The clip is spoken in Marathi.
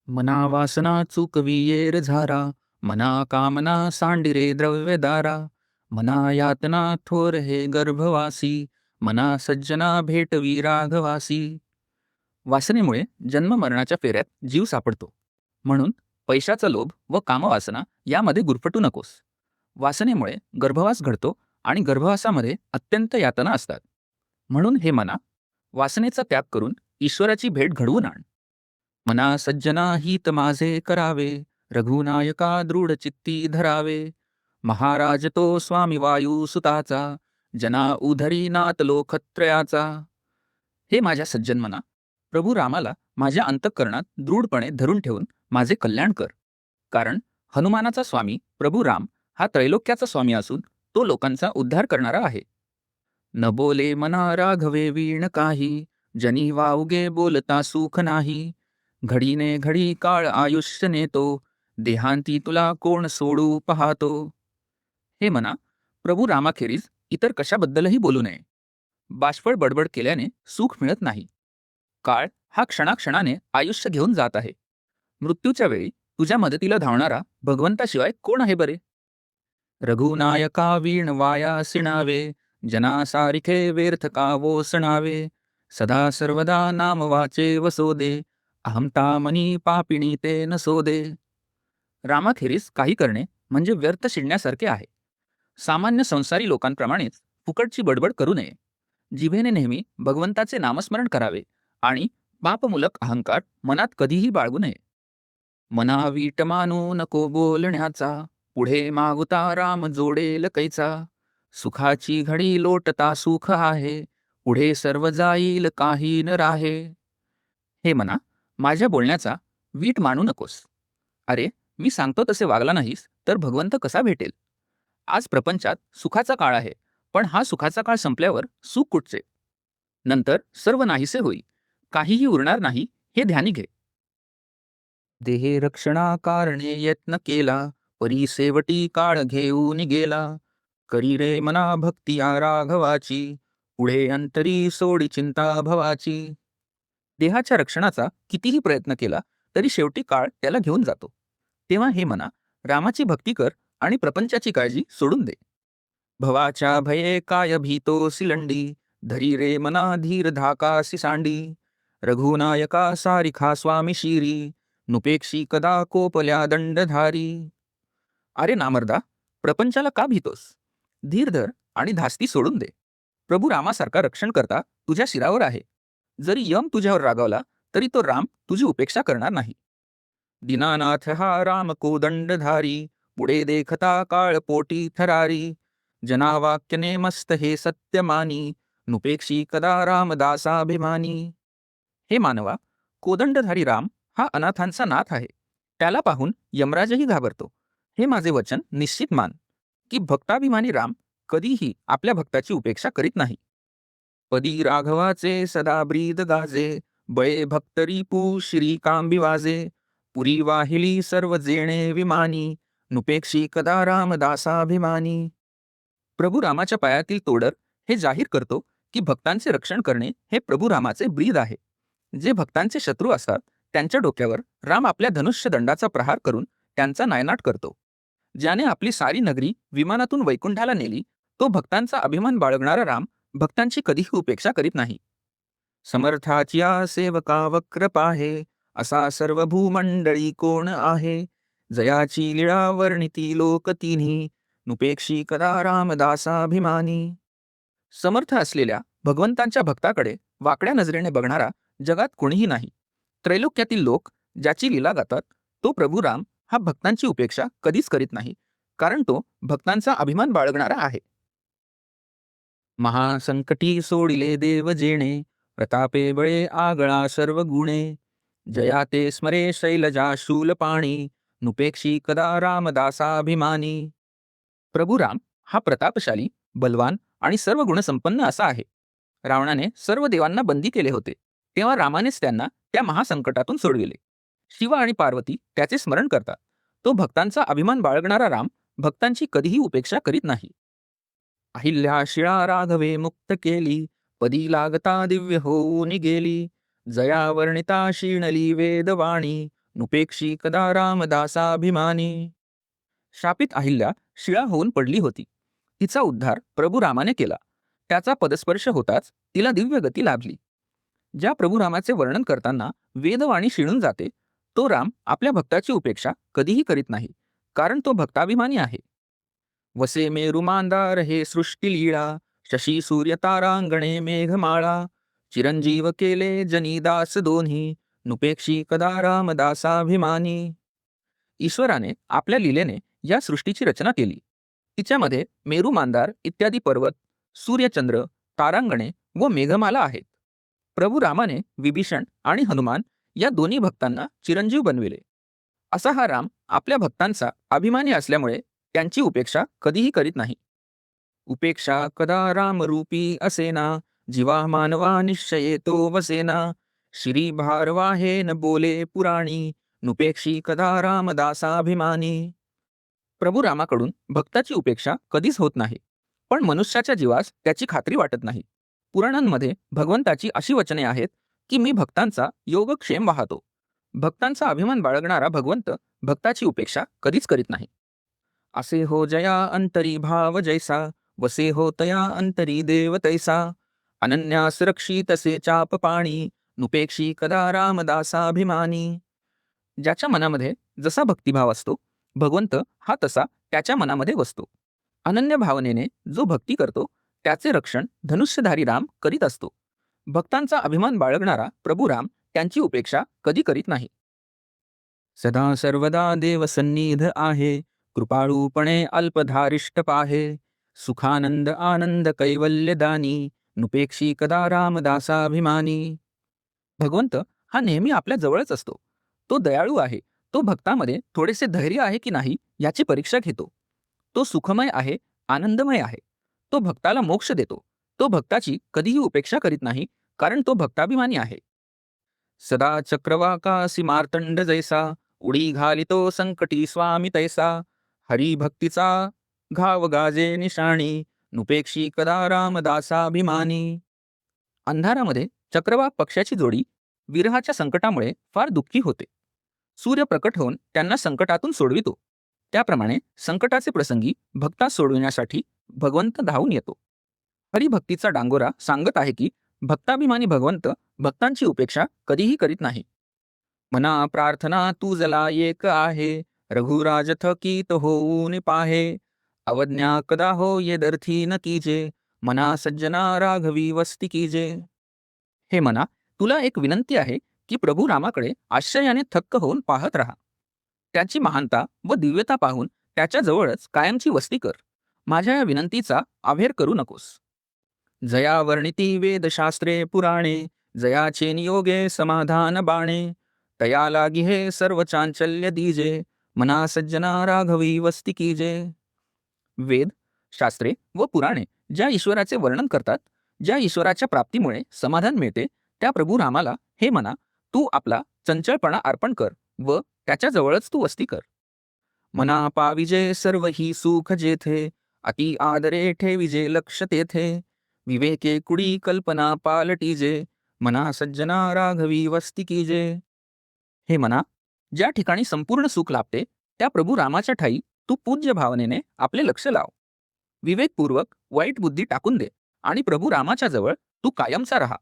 मना वासना चुकवी येर झारा, मना कामना सांडिरे द्रव्यदारा, मना यातना थोर हे गर्भवासी, मना सज्जना भेटवी राघवासी. वासनेमुळे जन्म मरणाच्या फेऱ्यात जीव सापडतो. म्हणून पैशाचा लोभ व कामवासना यामध्ये गुरफटू नकोस. वासनेमुळे गर्भवास घडतो आणि गर्भवासामध्ये अत्यंत यातना असतात. म्हणून हे मना, वासनेचा त्याग करून ईश्वराची भेट घडवून आण. मना सज्जना हित माझे करावे, रघुनायका दृढ चित्ती धरावे. महाराज तो स्वामी वायू सुताचा, जना उधरी नात लोकत्रयाचा. हे माझ्या सज्जन मना, प्रभू रामाला माझ्या अंतःकरणात दृढपणे धरून ठेवून माझे कल्याण कर. कारण हनुमानाचा स्वामी प्रभू राम हा त्रैलोक्याचा स्वामी असून तो लोकांचा उद्धार करणारा आहे. न बोले मना राघवे वीण काही, जनी वावगे बोलता सुख नाही. घडीने घडी काळ आयुष्य नेतो, देहांती तुला कोण सोडू पाहतो. हे मना, प्रभू रामाखेरीज इतर कशाबद्दलही बोलू नये. बाष्पळ बडबड केल्याने सुख मिळत नाही. काळ हा क्षणाक्षणाने आयुष्य घेऊन जात आहे. मृत्यूच्या वेळी तुझ्या मदतीला धावणारा भगवंताशिवाय कोण आहे बरे. रघुनायका वीण वाया सिणावे, जना सारिखे व्यर्थ का वोसणावे. सदा सर्वदा नाम वाचे वसोदे, अहमता मनी पापिणी ते नसोदे. रामाखेरीस काही करणे म्हणजे व्यर्थ शिणण्यासारखे आहे. सामान्य संसारी लोकांप्रमाणेच फुकटची बडबड करू नये. जिभेने नेहमी भगवंताचे नामस्मरण करावे आणि पापमूलक अहंकार मनात कधीही बाळगू नये. मना वीट मानू नको बोलण्याचा, पुढे मागुता राम जोडेल कैचा. सुखाची घडी लोटता सुख आहे, पुढे सर्व जाईल काही न राहे. हे मना, माझ्या बोलण्याचा वीट मानू नकोस. अरे, मी सांगतो तसे वागला नाहीस तर भगवंत कसा भेटेल. आज प्रपंचात सुखाचा काळ आहे, पण हा सुखाचा काळ संपल्यावर सुख कुठचे. नंतर सर्व नाहीसे होई, काहीही उरणार नाही हे ध्यानी घे. देहे रक्षणा कारणे यत्न केला, परी सेवटी काळ घेऊन गेला. करी रे मना भक्ती या राघवाची, पुढे अंतरी सोडी चिंता भवाची. देहाच्या रक्षणाचा कितीही प्रयत्न केला तरी शेवटी काळ त्याला घेऊन जातो. तेव्हा हे मना, रामाची भक्ती कर आणि प्रपंचाची काळजी सोडून दे. भवाच्या भये काय भीतो सिलंडी, धरी रे मना धीर धाकासी सांडी. रघुनायका सारिखा स्वामी शिरी, नुपेक्षी कदा कोपल्या दंडधारी. अरे नामर्दा, प्रपंचाला का भीतोस. धीर धर आणि धास्ती सोडून दे. प्रभू रामासारखा रक्षण करता तुझ्या शिरावर आहे. जरी यम तुझ्यावर रागावला तरी तो राम तुझी उपेक्षा करणार नाही. दीनानाथ हा राम कोदंडधारी, पुढे देखता काळ पोटी थरारी. जनावाक्यने मस्त हे सत्यमानी, नुपेक्षी कदा रामदासाभिमानी. हे मानवा, कोदंडधारी राम हा अनाथांचा नाथ आहे. त्याला पाहून यमराजही घाबरतो. हे माझे वचन निश्चित मान, की भक्ताभिमानी राम कधीही आपल्या भक्ताची उपेक्षा करीत नाही. पदी राघवाचे सदा ब्रीद गाजे, बळे भक्तरी पू श्री कांबी वाजे. पुरी वाहिली सर्व जेणे विमानी, नुपेक्षी कदा रामदासाभिमानी. प्रभू रामाच्या पायातील तोडर हे जाहीर करतो की भक्तांचे रक्षण करणे हे प्रभू रामाचे ब्रीद आहे. जे भक्तांचे शत्रू असतात त्यांच्या डोक्यावर राम आपल्या धनुष्य दंडाचा प्रहार करून त्यांचा नायनाट करतो. ज्याने आपली सारी नगरी विमानातून वैकुंठाला नेली, तो भक्तांचा अभिमान बाळगणारा राम भक्तांची कधीही उपेक्षा करीत नाही. समर्थाच्या सेवका वक्र पाहे, असा सर्व भूमंडळी कोण आहे. जयाची लीळा वर्णिती लोक तिन्ही, नुपेक्षी कदा रामदासाभिमानी. समर्थ असलेल्या भगवंतांच्या भक्ताकडे वाकड्या नजरेने बघणारा जगात कोणीही नाही. त्रैलोक्यातील लोक ज्याची लीला गातात तो प्रभू राम हा भक्तांची उपेक्षा कधीच करीत नाही, कारण तो भक्तांचा अभिमान बाळगणारा आहे. महासंकटी सोडिले देव जेणे, प्रतापे बळे आगळा सर्व गुणे. जया ते स्मरे शैलजा शूलपाणी, नुपेक्षी कदा रामदासाभिमानी. प्रभू राम हा प्रतापशाली, बलवान आणि सर्व गुणसंपन्न असा आहे. रावणाने सर्व देवांना बंदी केले होते, तेव्हा रामानेच त्यांना त्या महासंकटातून सोडविले. शिव आणि पार्वती त्याचे स्मरण करतात. तो भक्तांचा अभिमान बाळगणारा राम भक्तांची कधीही उपेक्षा करीत नाही. अहिल्या शिळा राघवे मुक्त केली, पदी लागता दिव्य होऊन गेली. जया वर्णिता शीणली वेदवाणी, नुपेक्षी कदा रामदासाभिमानी. शापित अहिल्या शिळा होऊन पडली होती. तिचा उद्धार प्रभू रामाने केला. त्याचा पदस्पर्श होताच तिला दिव्य गती लाभली. ज्या प्रभू रामाचे वर्णन करताना वेदवाणी शिणून जाते, तो राम आपल्या भक्ताची उपेक्षा कधीही करीत नाही, कारण तो भक्ताभिमानी आहे. वसे मेरू मांदार हे सृष्टी लीळा, शशी सूर्य तारांगणे मेघमाळा. चिरंजीव केले जनीदास दोन्ही, नुपेक्षी कदा रामदासाभिमानी. ईश्वराने आपल्या लीलेने या सृष्टीची रचना केली. तिच्यामध्ये मेरू मांदार इत्यादी पर्वत, सूर्यचंद्र, तारांगणे व मेघमाला आहेत. प्रभू रामाने विभीषण आणि हनुमान या दोन्ही भक्तांना चिरंजीव बनविले. असा हा राम आपल्या भक्तांचा अभिमानी असल्यामुळे त्यांची उपेक्षा कधीही करीत नाही. उपेक्षा कदा रामरूपी असेना, जीवा मानवा निश्चये तो वसेना. श्री भारवाहे न बोले पुराणी, नुपेक्षी कदा रामदासाभिमानी. प्रभू रामाकडून भक्ताची उपेक्षा कधीच होत नाही, पण मनुष्याच्या जीवास त्याची खात्री वाटत नाही. पुराणांमध्ये भगवंताची अशी वचने आहेत की मी भक्तांचा योगक्षेम वाहतो. भक्तांचा अभिमान बाळगणारा भगवंत भक्ताची उपेक्षा कधीच करीत नाही. असे हो जया अंतरी भाव जैसा, वसे हो तया अंतरी देव तैसा. अनन्यास रक्षी तसे चाप पाणी, नुपेक्षी कदा रामदासाभिमानी. ज्याच्या मनामध्ये जसा भक्तिभाव असतो, भगवंत हा तसा त्याच्या मनामध्ये वसतो. अनन्य भावनेने जो भक्ती करतो त्याचे रक्षण धनुष्यधारी राम करीत असतो. भक्तांचा अभिमान बाळगणारा प्रभू राम त्यांची उपेक्षा कधी करीत नाही. सदा सर्वदा देव सन्निध आहे, कृपाळूपणे अल्पधारिष्ट पाहे. सुखानंद आनंद कैवल्यदानी, नुपेक्षी कदा रामदासाभिमानी. भगवंत हा नेहमी आपल्या जवळच असतो. तो दयाळू आहे. तो भक्तामध्ये थोडेसे धैर्य आहे की नाही याची परीक्षा घेतो. तो सुखमय आहे, आनंदमय आहे. तो भक्ताला मोक्ष देतो. तो भक्ताची कधीही उपेक्षा करीत नाही, कारण तो भक्ताभिमानी आहे. सदा चक्रवाकासी मार्तंड जैसा, उडी घालितो संकटी स्वामी तैसा. हरिभक्तीचा घाव गाजे निशाणी, नुपेक्षी कदा रामदासाभिमानी. अंधारामध्ये चक्रवाक पक्षाची जोडी विरहाच्या संकटामुळे फार दुःखी होते. सूर्य प्रकट होऊन त्यांना संकटातून सोडवितो. त्याप्रमाणे संकटाचे प्रसंगी भक्तास सोडविण्यासाठी भगवंत धावून येतो. हरिभक्तीचा डांगोरा सांगत आहे की भक्ताभिमानी भगवंत भक्तांची उपेक्षा कधीही करीत नाही. मना प्रार्थना तुझला एक आहे, रघुराज थकीत होऊन पाहे. अवज्ञा कदा हो ये दर्थी न कीजे, मना सज्जना राघवी वस्ती कीजे. हे मना, तुला एक विनंती आहे की प्रभू रामाकडे आश्चर्याने थक्क होऊन पाहत राहा. त्याची महानता व दिव्यता पाहून त्याच्या जवळच कायमची वस्ती कर. माझ्या या विनंतीचा अभेर करू नकोस. जया वर्णिती वेदशास्त्रे पुराणे, जयाचे नियोगे समाधान बाणे. तया लागी हे सर्व चांचल्य दीजे, मना सज्जना राघवी वस्ती कीजे. वेद, शास्त्रे व पुराणे ज्या ईश्वराचे वर्णन करतात, ज्या ईश्वराच्या प्राप्तीमुळे समाधान मिळते, त्या प्रभू रामाला हे मना तू आपला चंचलपणा अर्पण कर व त्याच्या जवळच तू वस्ती कर. मना पाविजे सर्व ही सुख जेथे, अति आदरे ठेविजे लक्ष तेथे. विवेके कुडी कल्पना पालटीजे, मना सज्जना राघवी वस्ती कीजे. हे मना, ज्या ठिकाणी संपूर्ण सुख लाभते त्या प्रभू रामाच्या ठाई तू पूज्य भावनेने आपले लक्ष लाव. विवेकपूर्वक वाईट बुद्धी टाकून दे आणि प्रभू रामाच्या जवळ तू कायमचा राहा.